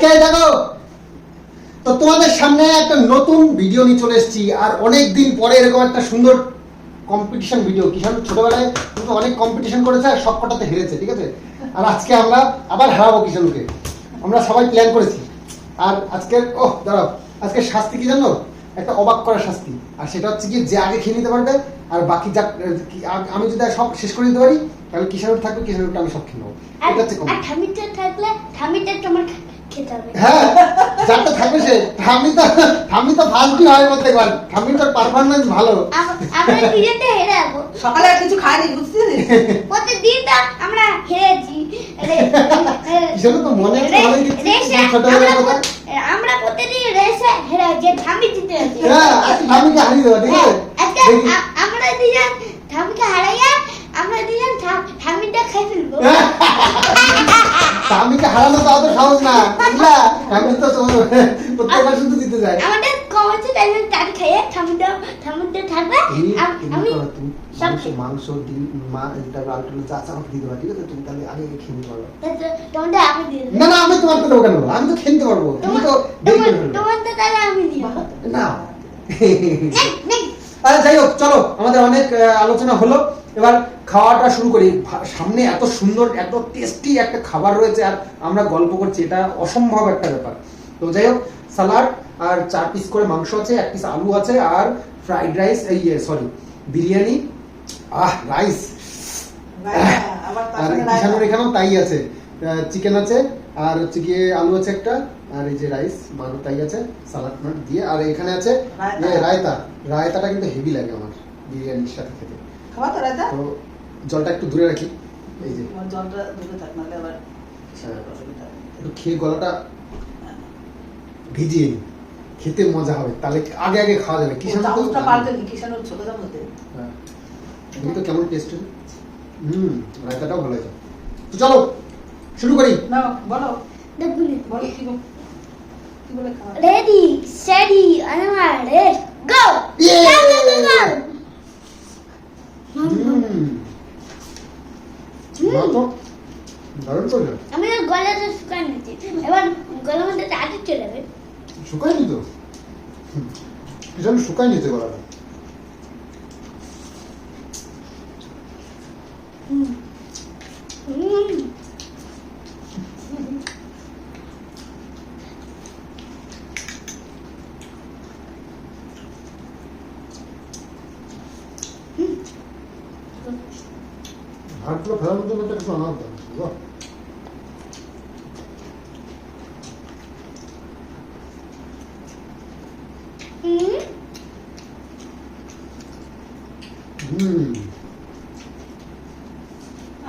কে দেখো তো তোমাদের সামনে একটা নতুন ভিডিও নিয়ে চলে এসেছি আর অনেক দিন পরে এরকম একটা সুন্দর কম্পিটিশন ভিডিও। কিষান ছোটবেলায় কিন্তু অনেক কম্পিটিশন করেছে আর সব কটাতে হেরেছে, ঠিক আছে? আর আজকে আমরা আবার হারাবো কিষানকে, আমরা সবাই প্ল্যান করেছি। আর আজকের দাঁড়াও, আজকের শাস্তি কি জানো? একটা অবাক করার শাস্তি। আর সেটা হচ্ছে কি, যে আগে খেয়ে নিতে পারবে আর বাকি যা আমি যদি সব শেষ করে দিতে পারি তাহলে কিষানুর থাকবে, কিষানুরটা আমি সব খেয়ে নেবো। এটা হচ্ছে আর ঠামিটা থাকলে ঠামিটা তোমার খেতে হবে। হ্যাঁ, যারটা থাকবে সে। ঠামি তো ফার্স্টই হয় বলতে পারি, ঠামিটার পারফরম্যান্স ভালো। আমরা দুজনটা হেরে যাবো। সকালে আর কিছু খাইনি, বুঝছিস? প্রতিদিন তো আমরা হেরেছি। কিষানু তো মনে আছে ভালোই দেখছি ছোটবেলার কথা। আমরা প্রতিদিন রেসে হেরে যে ঠামি জিতে আছে। হ্যাঁ, আজকে ঠামিকে হারিয়ে দেবো, ঠিক আছে? আজকে আমরা দুজন ঠামিকে হারাইয়া আমরা দুজন ঠামিটা খাই ফেলবো। ঠামিকে হারানো তো অত সহজ না, বুঝলা? ঠামি তো প্রত্যেকবার শুধু দিতে যায়। আমাদের কমেছে তাহলে তার খাইয়ে ঠামিটা থাকবে। আমি সব মাংস ডিম তারপর আলু যা যা আমাকে দিতে পারো, ঠিক আছে? তুমি তাহলে আগে খেয়ে নিতে পারবে। তোমারটা আমি দিয়ে দেবো। না না, আমি তোমার তো দেবো কেন? আমি তো খেতে পারবো, তুমি তো দেরি করে ফেলবে। তোমারটা তাহলে আমি দিয়ে দেবো। না আরে যাই হোক, চলো আমাদের অনেক আলোচনা হলো, এবার খাওয়াটা শুরু করি। সামনে এত সুন্দর এত টেস্টি একটা খাবার রয়েছে আর আমরা গল্প করছি, এটা অসম্ভব একটা ব্যাপার। তো যাই হোক, সালাড আর 4 পিস করে মাংস আছে, 1 পিস আলু আছে আর ফ্রাইড রাইস, বিরিয়ানি, রাইস। আর কিষানুর এখানেও তাই আছে, চিকেন আছে আর হচ্ছে গিয়ে আলু আছে একটা, আর এই যে রাইস মারো তাই আছে, সালাড মাট দিয়ে। আর এখানে আছে রায়তাটা কিন্তু হেভি লাগে আমার বিরিয়ানির সাথে খেতে। খাওয়া তো রায়তা? তো জলটা একটু দূরে রাখি, এই যে জলটা দূরে থাক, নাহলে আবার একটু খেয়ে গলাটা ভিজিয়ে নিই, খেতে মজা হবে। তাহলে আগে আগে খাওয়া যাবে। চামচটা পাল্টে নি, কিষানুর ছোট চামচে। হ্যাঁ, তুমি তো কেমন টেস্ট হলো। রায়তাটাও ভালো আছে। তো চলো শুরু করি। না বলো, দেখুন বলো কি বলে খাওয়া? রেডি স্টেডি অনওয়ার রেড গো। দারুণ করলে। আমি গলাটা শুকাই নিচ্ছি, এবার গলার মধ্যে আটকে চলে যাবে। শুকাই নি তো, কিষান শুকাই নিতে গলাটা। ভাতগুলো ফেলার মতো একটা কিছু আনা হতো।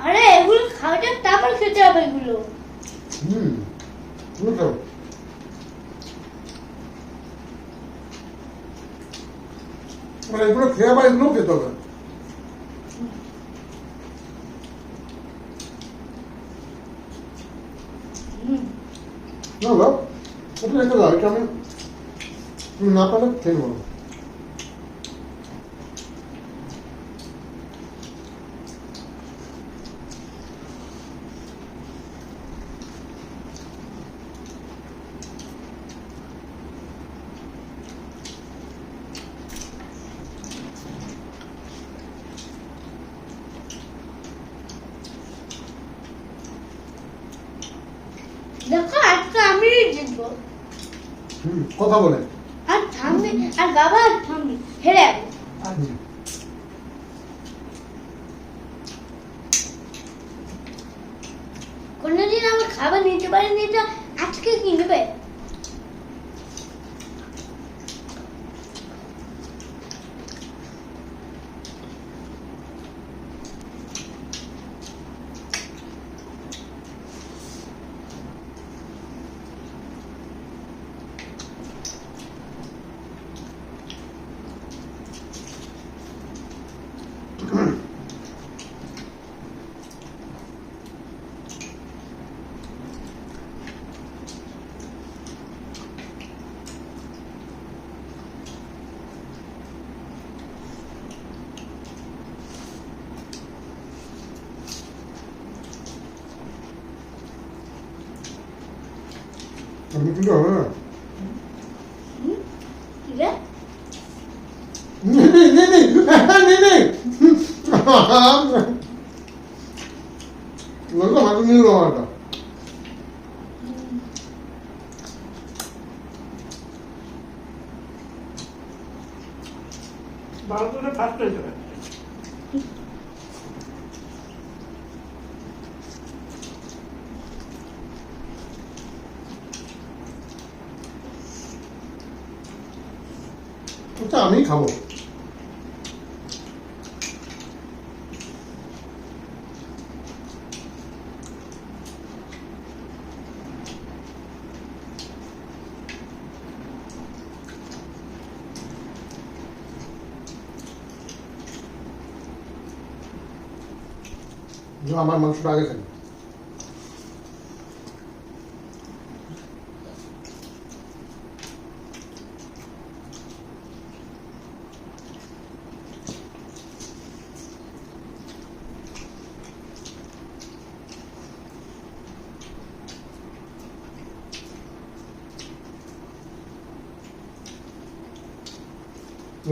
আরে এগুলো খাওয়াটা তারপর খেতে হবে এগুলো। মানে এগুলো খেয়ে আবার এগুলো খেতে হবে। না বাবা, এটা রেখে দাও, এটা আমি না পারলে খেয়ে নেবো। দেখো আজকে আমি জিতবো। কথা বলে আর ঠাম্মি আর বাবা আর ঠাম্মি হেরে যাবো। কোনোদিন আমার খাবার নিতে পারেনি, তো আজকে কি নেবে? আমি কিন্তু হবে না কি রে হাতে নিয়ে নেওয়াটা ভালো করে ফার্স্ট হয়ে যাবে ওটা আমি খাবো আমার মাংসটা আগে খাই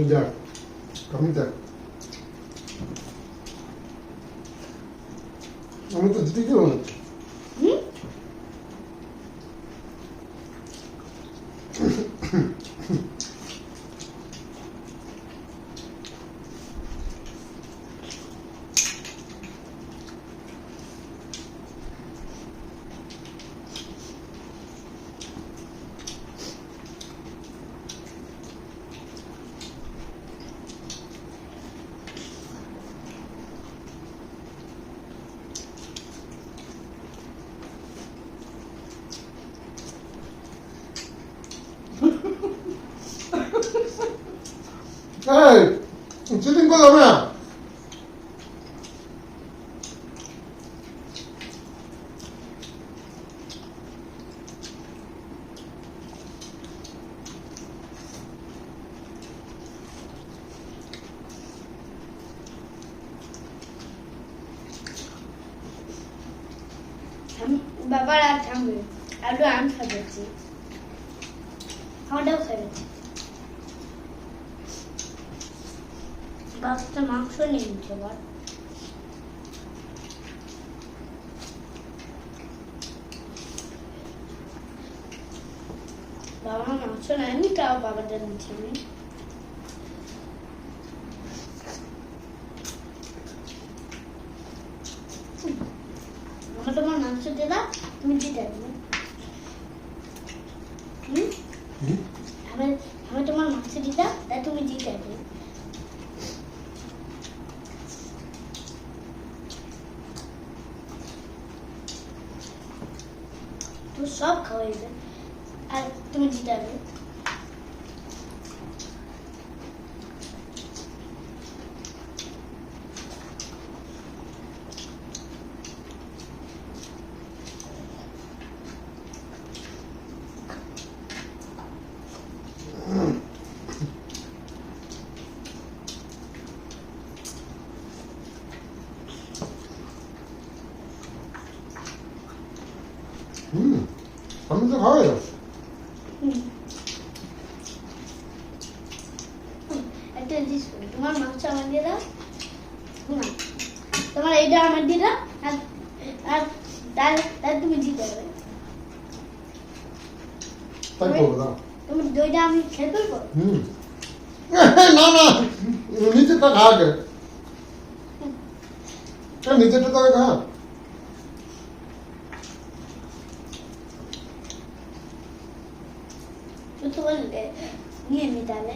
দেখ আমি দেখ আমি তো দিতে গেলাম চিটিং করলাম না বাবার আর থামবে আর আমি খাচ্ছি আমারটাও খাচ্ছি বাচ্চা মাংস নিয়ে নিচ্ছে আবার বাবা মাংস নেয়নি তাও বাবাটা নিচ্ছে আমি তোমার মাংস দিলা তুমি দিতে পারবে আমি তোমার মাংস দিতাম তাই তুমি দিতে পারবে তুমি সব খাওয়াইবে আর তুমি দিতে পারবে আমি তো খাওয়াই একটা জিনিস করি, তোমার মাংস আমার দিয়ে দাও না তোমার এইটা আমার দিয়ে দাও আর আর তার তুমি জিতে যাবে তাই করবো দাও তুমি দইটা আমি খেয়ে ফেলবো না না নিচেরটা খা আগে নিচেরটা তো আগে খা ছোট করলে নিয়ে নি তাহলে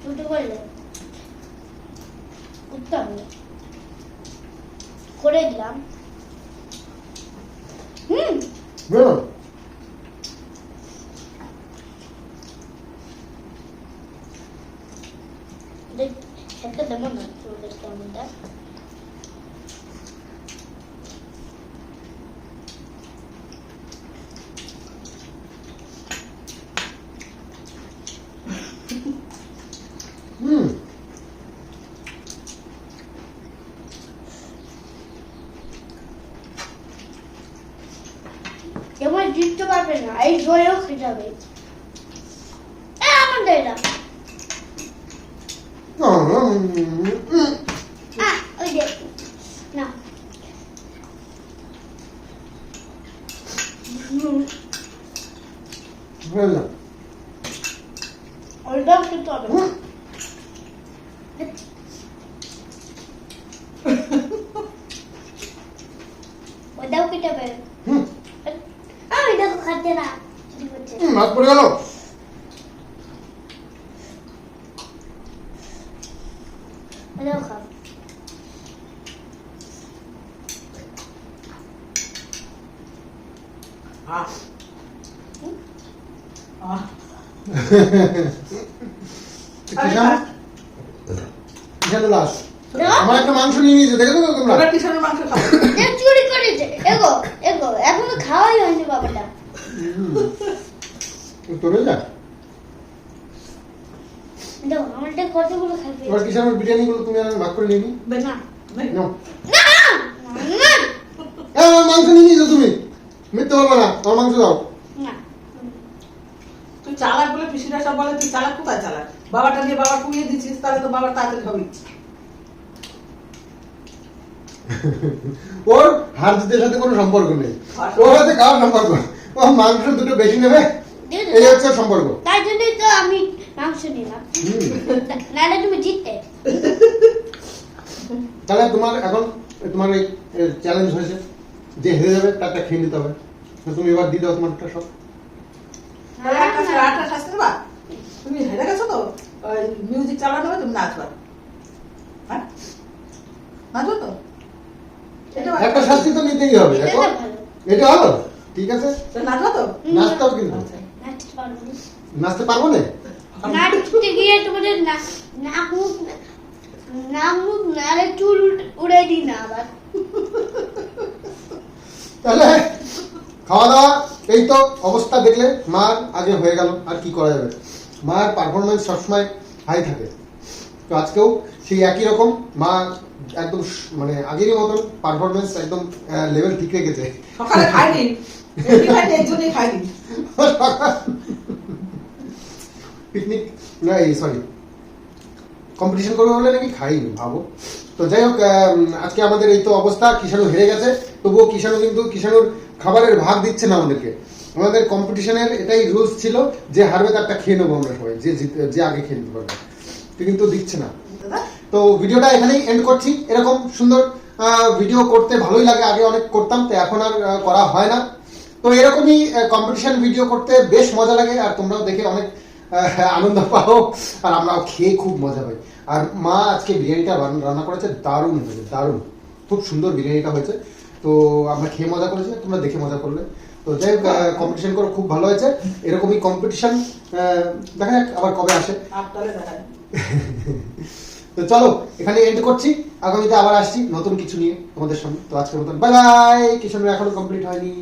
ছোট করলে উঠতে হবে করে দিলাম বেরো খেতে দেবো না তোদের কেমনটা জিততে পারবে না, এই জয়ও খেতে হবে। আমার দে এটা। ওই দে না। ওইটাও খেতে হবে। ওইটাও খেতে হবে। আমি দেখো খাচ্ছে না, চুরি করছে। মাছ পড়ে গেল। ওইটাও খাও। আহ আহ কিষানু লাস। আমার একটা মাংস নিয়ে নিয়েছে, দেখে তো তোমরা। ওরা কিষানের মাংস খাবে। দেখ চুরি করেছে। এগো এগো, এখনো খাওয়াই হয়নি বাবাটা। তোরে যা। দেখো আমারটা কতগুলো খাবে। এবার কিষানুর বিরিয়ানি গুলো তুমি আর আমি ভাগ করে নিবি। না নাও। না না আমার মাংস নিয়ে নিয়েছো তুমি, মিথ্যে বলবো না, আমার মাংস দাও। না। তুই চালাক বলে পিসিরা সব বলে তুই চালাক, কোথায় চালাক? বাবাটা দিয়ে বাবা কুড়িয়ে দিচ্ছিস, তাহলে তো বাবার তাড়াতাড়ি হবে। ওর হার জিতের সাথে কোনো সম্পর্ক নেই, ওর সাথে খাওয়ার সম্পর্ক। ও মাংস দুটো বেশি নেবে, এই হচ্ছে ওর সম্পর্ক। তাই জন্যই তো আমি মাংস নিলাম, নাহলে তুমি জিততে। তাহলে তোমার এখন তোমার এই চ্যালেঞ্জ হয়েছে যে হেরে যাবে তারটা খেয়ে নিতে হবে। তো তুমি এবার দিয়ে দাও তোমারটা সব। তাহলে একটা শাস্তি দেবা? তুমি হেরে গেছো তো, মিউজিক চালানো হবে, তুমি নাচবা। হ্যাঁ নাচবো তো? একটা শাস্তি তো নিতেই হবে। দেখো এটা ভালো। এটা হলো ঠিক আছে, নাচবো তো? নাচতে হবে কিন্তু। আচ্ছা। নাচতে পারবো না। নাচতে পারবো না? নাচতে গিয়ে তোমাদের নাক মুখ নালে চুল উড়ে দিই না আবার। তাহলে খাওয়া দাওয়া এই তো অবস্থা দেখলে, মার আগে হয়ে গেল, আর কি করা যাবে। মার পারফরমেন্স সবসময় হাই থাকে, তো আজকেও সেই একই রকম। মা একদম মানে আগেরই মতন পারফরমেন্স একদম লেভেল ঠিক রেখেছে। সকালে খাইনি, এমনি খাইনি, এই জন্যই খাইনি। পিকনিক না, এই সরি কম্পিটিশন করবে বলে নাকি খাইনি, ভাবো। তো যাই হোক, আজকে আমাদের এই তো অবস্থা। কিষানু হেরে গেছে, তবুও কিষানু কিন্তু কিষানুর খাবারের ভাগ দিচ্ছে না আমাদেরকে। আমাদের কম্পিটিশনের এটাই রুলস ছিল যে হারবে তারটা খেয়ে নেবো আমরা সবাই, যে আগে খেয়ে নিতে পারবে, কিন্তু দিচ্ছে না। তো ভিডিওটা এখানেই এন্ড করছি। এরকম সুন্দর ভিডিও করতে ভালোই লাগে, আগে অনেক করতাম, তো এখন আর করা হয় না। তো এরকমই কম্পিটিশন ভিডিও করতে বেশ মজা লাগে, আর তোমরাও দেখে অনেক আনন্দ পাও, আর আমরাও খেয়ে খুব মজা পাই। আর মা আজকে বিরিয়ানিটা রান্না করেছে, দারুণ হয়েছে, দারুণ, খুব সুন্দর বিরিয়ানিটা হয়েছে। তো আমরা খেয়ে মজা করেছি, তোমরা দেখে মজা করলে। তো যাই হোক, কম্পিটিশন করে খুব ভালো হয়েছে। এরকমই কম্পিটিশন দেখা যাক আবার কবে আসে। আপনারে দেখায়। তো চলো এখানে এন্ড করছি, আগামীতে আবার আসছি নতুন কিছু নিয়ে তোমাদের সামনে। তো আজকের মতন বাই বাই। কিষানের এখনো কমপ্লিট হয়নি।